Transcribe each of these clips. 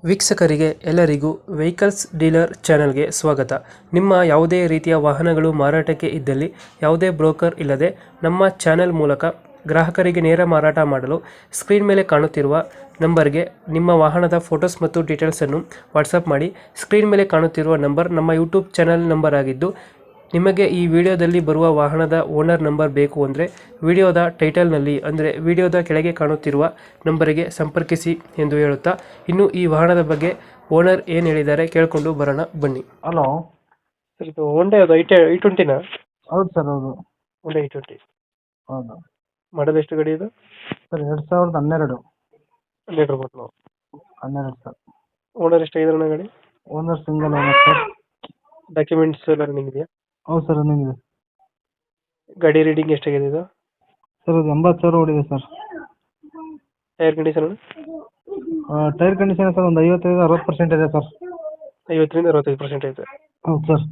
ವೀಕ್ಷಕರಿಗೆ ಎಲ್ಲರಿಗೂ vehicles dealer ಚಾನೆಲ್ಗೆ ಸ್ವಾಗತ. ನಿಮ್ಮ ಯಾವುದೇ ರೀತಿಯ ವಾಹನಗಳು ಮಾರಾಟಕ್ಕೆ ಇದ್ದಲ್ಲಿ ಯಾವುದೇ ಬ್ರೋಕರ್ ಇಲ್ಲದೆ ನಮ್ಮ ಚಾನೆಲ್ ಮೂಲಕ ಗ್ರಾಹಕರಿಗೆ ನೇರ ಮಾರಾಟ ಮಾಡಲು ಸ್ಕ್ರೀನ್ ಮೇಲೆ ಕಾಣುತ್ತಿರುವ ನಂಬರ್ಗೆ ನಿಮ್ಮ ವಾಹನದ ಫೋಟೋಸ್ ಮತ್ತು ಡೀಟೇಲ್ಸನ್ನು ವಾಟ್ಸಪ್ ಮಾಡಿ. ಸ್ಕ್ರೀನ್ ಮೇಲೆ ಕಾಣುತ್ತಿರುವ ನಂಬರ್ ನಮ್ಮ ಯೂಟ್ಯೂಬ್ ಚಾನೆಲ್ ನಂಬರ್ ಆಗಿದ್ದು, ನಿಮಗೆ ಈ ವಿಡಿಯೋದಲ್ಲಿ ಬರುವ ವಾಹನದ ಓನರ್ ನಂಬರ್ ಬೇಕು ಅಂದರೆ ವಿಡಿಯೋದ ಟೈಟಲ್ನಲ್ಲಿ ಅಂದರೆ ವಿಡಿಯೋದ ಕೆಳಗೆ ಕಾಣುತ್ತಿರುವ ನಂಬರಿಗೆ ಸಂಪರ್ಕಿಸಿ ಎಂದು ಹೇಳುತ್ತಾ, ಇನ್ನು ಈ ವಾಹನದ ಬಗ್ಗೆ ಓನರ್ ಏನು ಹೇಳಿದ್ದಾರೆ ಕೇಳಿಕೊಂಡು ಬರೋಣ ಬನ್ನಿ. ಹಲೋ. ಸರ್, ಇದು ಹೋಂಡಾ ಅದು I20ನಾ? ಹೌದು ಸರ್, ಹೌದು. ಹೋಂಡಾ I20 ಹೌದು ಮಾಡಲ್ ಎಷ್ಟು ಗಾಡಿ ಇದು? ಸರ್, 2012. 12 ಮಾಡಲು. 12 ಸರ್. ಓನರ್ ಎಷ್ಟಾಗಿದ್ದಾರೆ ಗಾಡಿ? Owner single owner sir. Documents ಎಲ್ಲ ರನ್ನಿಂಗ್ ಇದೆಯಾ? ಹೌದು ಸರ್, ರನ್ನಿಂಗ್ ಇದೆ. ಗಾಡಿ ರೀಡಿಂಗ್ ಎಷ್ಟಾಗಿದೆ ಇದು? ಸರ್, ಇದು 80,000 ಓಡಿದೆ sir. Tyre condition? Tyre condition sir ಒಂದು 55-60% ಇದೆ ಸರ್. 50ರಿಂದ 65% ಐತೆ. ಹೌದು ಸರ್.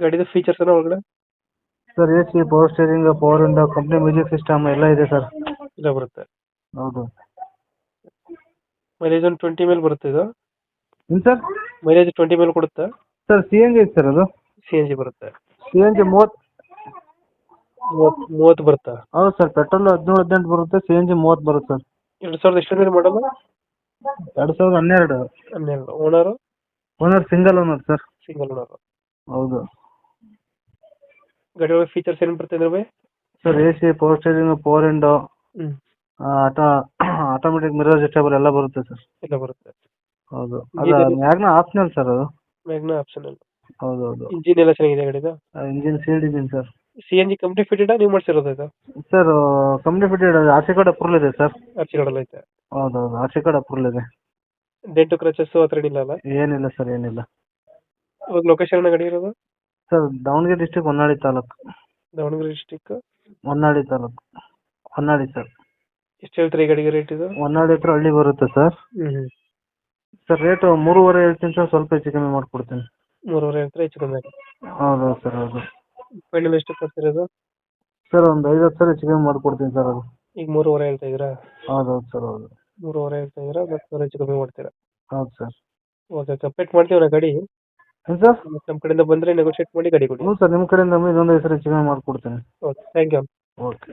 ಗಾಡಿದು ಫೀಚರ್ಸ್ ಎಲ್ಲ ಒಳಗಡೆ? Sir, AC, power steering, power window, company music system ಎಲ್ಲ ಇದೆ ಸರ್. ಇಲ್ಲ ಬರುತ್ತೆ. ಹೌದು. ಮೈಲೇಜ್ ಒಂದು 20 ಮೇಲೆ ಬರುತ್ತೆ ಇದು? ಏನು ಸರ್? ಮೈಲೇಜ್ 20 ಮೇಲೆ ಕೊಡುತ್ತಾ? ಸರ್, CNG ಇದೆ ಸರ್. ಅದು CNG ಬರುತ್ತೆ. CNG 30 ಬರುತ್ತಾ? ಹೌದು ಸರ್. ಪೆಟ್ರೋಲ್ 17-18 ಬರುತ್ತೆ, CNG 30 ಬರುತ್ತೆ ಸರ್. 2000 ಎಷ್ಟು ಮಾಡಲ್ಲ? 2012. 12. Owner? Owner single owner sir. Single owner. ಹೌದು. ಗಾಡಿ ಒಳಗೆ ಫೀಚರ್ಸ್ ಏನು ಬರುತ್ತೆ ಅಂದ್ರೆ? Sir, AC, power steering, power window, automatic mirror adjustable ಎಲ್ಲ ಬರುತ್ತೆ ಸರ್. ಎಲ್ಲ ಬರುತ್ತೆ. ಹೌದು. ಅದು ಮ್ಯಾಗ್ನಾ ಆಪ್ಷನಲ್ ಸರ್. ಅದು ಮ್ಯಾಗ್ನಾ ಆಪ್ಷನಲ್. ಹೌದು ಹೌದು. ಇಂಜಿನ್ ಎಲ್ಲ ಚೆನ್ನಾಗಿದೆ ಗಾಡಿದು? Engine sealed engine sir. CNG company fitted ನೀವು ಮಾಡಿಸಿರೋದು ಇದು? Sir, company fitted. ಆಚೆ ಕಡೆ ಅಪ್ರೂವಲ್ ಇದೆ ಸರ್. ಆರ್ಚಿ ಗಾಡಲ್ಲ ಐತೆ? ಹೌದು ಹೌದು, ಆಚೆ ಕಡೆ ಅಪ್ರೂವಲ್ ಇದೆ. ಡೆಂಟು ಕ್ರಚಸ್ ಹತ್ರ ಏನಿಲ್ಲ ಅಲ್ಲ? ಏನಿಲ್ಲ ಸರ್, ಏನಿಲ್ಲ. ಇವಾಗ ಲೊಕೇಶನ್ ಗಾಡಿ ಇರೋದು? Sir, Davanagere district, Honnali taluk. Davanagere district Honnali taluk. Honnali sir. ಎಷ್ಟು ಹೇಳ್ತೀರಿ ಈ ಗಾಡಿಗೆ ರೇಟ್ ಇದು? ಹೊನ್ನಾಳಿ ಹತ್ರ ಹಳ್ಳಿ ಬರುತ್ತೆ ಸರ್. ಸರ್, ರೇಟು 3.5 ಹೇಳ್ತೀನಿ ಸರ್. ಸ್ವಲ್ಪ ಹೆಚ್ಚು ಕಮ್ಮಿ ಮಾಡ್ಕೊಡ್ತೀನಿ. 3.5 ಹೇಳ್ತಾರೆ, ಹೆಚ್ಚು ಕಮ್ಮಿ ಆಗುತ್ತೆ. ಹೌದು ಸರ್, ಹೌದು. ಫೈನಲ್ ಎಷ್ಟು ಕೊಡ್ತಿರೋದು? ಸರ್, ಒಂದು 50 ಸಾವಿರ ಹೆಚ್ಚು ಕಮ್ಮಿ ಮಾಡ್ಕೊಡ್ತೀನಿ ಸರ್. ಅದು ಈಗ 3.5 ಹೇಳ್ತಾ ಇದ್ದೀರಾ? ಹೌದು ಹೌದು ಸರ್, ಹೌದು. 3.5 ಹೇಳ್ತಾ ಇದ್ದೀರಾ, 10,000 ಹೆಚ್ಚು ಕಮ್ಮಿ ಮಾಡ್ತೀರಾ? ಹೌದು ಸರ್. ಓಕೆ, ಕಂಪ್ಲೀಟ್ ಮಾಡ್ತೀವಿ ನಾ ಗಾಡಿ. ಏನು ಸರ್? ನಮ್ಮ ಕಡೆಯಿಂದ ಬಂದರೆ ನೆಗೋಷಿಯೇಟ್ ಮಾಡಿ ಗಾಡಿ ಕೊಡಿ. ಹ್ಞೂ ಸರ್, ನಿಮ್ಮ ಕಡೆಯಿಂದ ಇನ್ನೊಂದು 5 ಸಾವಿರ ಹೆಚ್ಚು ಕಮ್ಮಿ ಮಾಡ್ಕೊಡ್ತೀನಿ. Okay, thank you. ಓಕೆ.